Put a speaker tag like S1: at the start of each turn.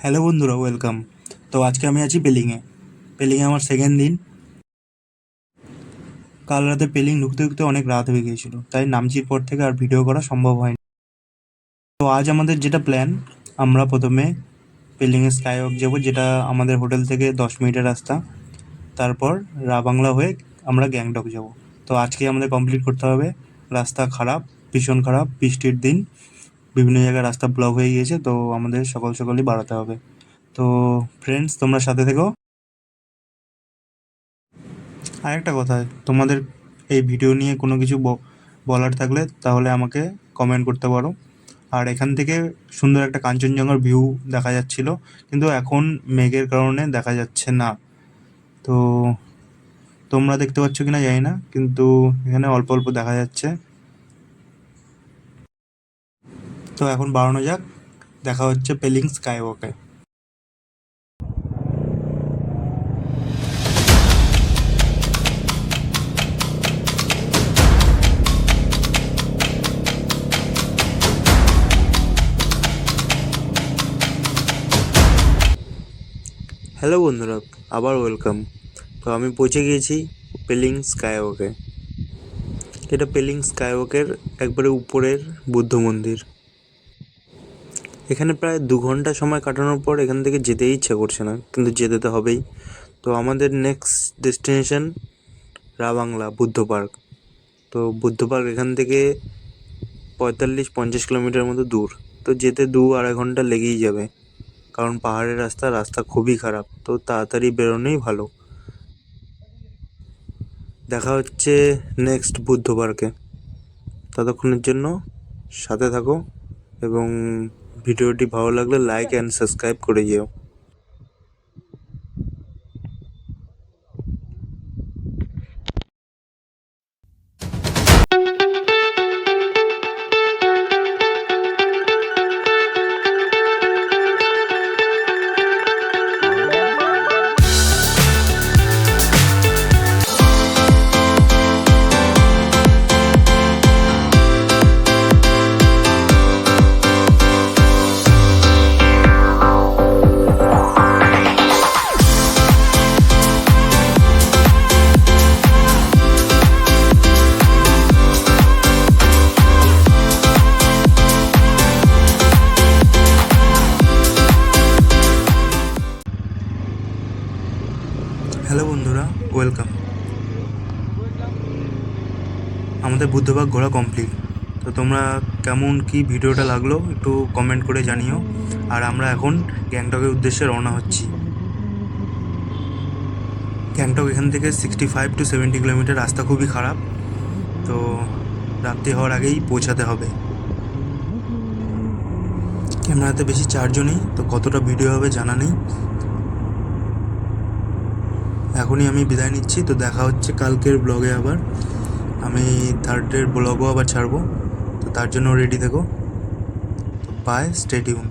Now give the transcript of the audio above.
S1: Hello বন্ধুরা, welcome. তো আজকে আমি আছি পেলিংয়ে আমার সেকেন্ড দিন। কাল রাতে পেলিং ঢুকতে ঢুকতে অনেক রাত হয়ে গিয়েছিল, তাই নামচির পর থেকে আর ভিডিও করা সম্ভব হয়নি। তো আজ আমাদের যেটা প্ল্যান, আমরা প্রথমে পেলিংয়ে স্কাইওয়াক যাবো, যেটা আমাদের হোটেল থেকে 10 মিনিটের রাস্তা। তারপর রাবাংলা হয়ে আমরা গ্যাংটক যাব। তো আজকে আমাদের কমপ্লিট করতে হবে। রাস্তা খারাপ, ভীষণ খারাপ, বৃষ্টির দিন, বিভিন্ন জায়গায় রাস্তা ব্লক হয়ে গিয়েছে, তো আমাদের সকাল সকালই বাড়াতে হবে। তো ফ্রেন্ডস, তোমরা সাথে থেকো। আরেকটা কথা, তোমাদের এই ভিডিও নিয়ে কোনো কিছু বলার থাকলে তাহলে আমাকে কমেন্ট করতে পারো। আর এখান থেকে সুন্দর একটা কাঞ্চনজঙ্ঘার ভিউ দেখা যাচ্ছিল, কিন্তু এখন মেঘের কারণে দেখা যাচ্ছে না। তো তোমরা দেখতে পাচ্ছ কিনা জানি না, কিন্তু এখানে অল্প অল্প দেখা যাচ্ছে। তো এখন বাড়ানো যাক, দেখা হচ্ছে পেলিং স্কাইওয়াকে। হ্যালো বন্ধুরা, আবার ওয়েলকাম। তো আমি পৌঁছে গিয়েছি পেলিং স্কাইওয়াকে। এটা পেলিং স্কাইওয়াকের একবারে উপরের বুদ্ধ মন্দির। এখানে প্রায় 2 ঘন্টা সময় কাটানোর পর এখান থেকে যেতেই ইচ্ছা করছে না, কিন্তু যেতে তো হবেই। তো আমাদের next destination Ravangla Buddha park. তো বুদ্ধ পার্ক এখান থেকে 45-50 কিলোমিটার মতো দূর। তো যেতে 2-2.5 ঘন্টা লেগেই যাবে, কারণ পাহাড়ের রাস্তা খুবই খারাপ। তো তাড়াতাড়ি বেরোনোই ভালো। দেখা হচ্ছে নেক্সট বুদ্ধ পার্কে। ততক্ষণের জন্য সাথে থাকো, এবং ভিডিওটি ভালো লাগলে লাইক অ্যান্ড সাবস্ক্রাইব করে যেও। হ্যালো বন্ধুরা, ওয়েলকাম। আমাদের বুদ্ধবাগ ঘোরা কমপ্লিট। তো তোমরা কেমন কি ভিডিওটা লাগলো একটু কমেন্ট করে জানিও। আর আমরা এখন গ্যাংটকের উদ্দেশ্যে রওনা হচ্ছি। গ্যাংটক এখান থেকে 65-70 কিলোমিটার, রাস্তা খুবই খারাপ। তো রাত্রি হওয়ার আগেই পৌঁছাতে হবে। ক্যামেরাতে বেশি চার্জও নেই, তো কতটা ভিডিও হবে জানা নেই। এখনই আমি বিদায় নিচ্ছি। তো দেখা হচ্ছে কালকের ব্লগে আবার। আমি থার্ড ডের ব্লগও আবার ছাড়বো, তো তার জন্য রেডি থেকো। তো বাই, স্টে টিউন।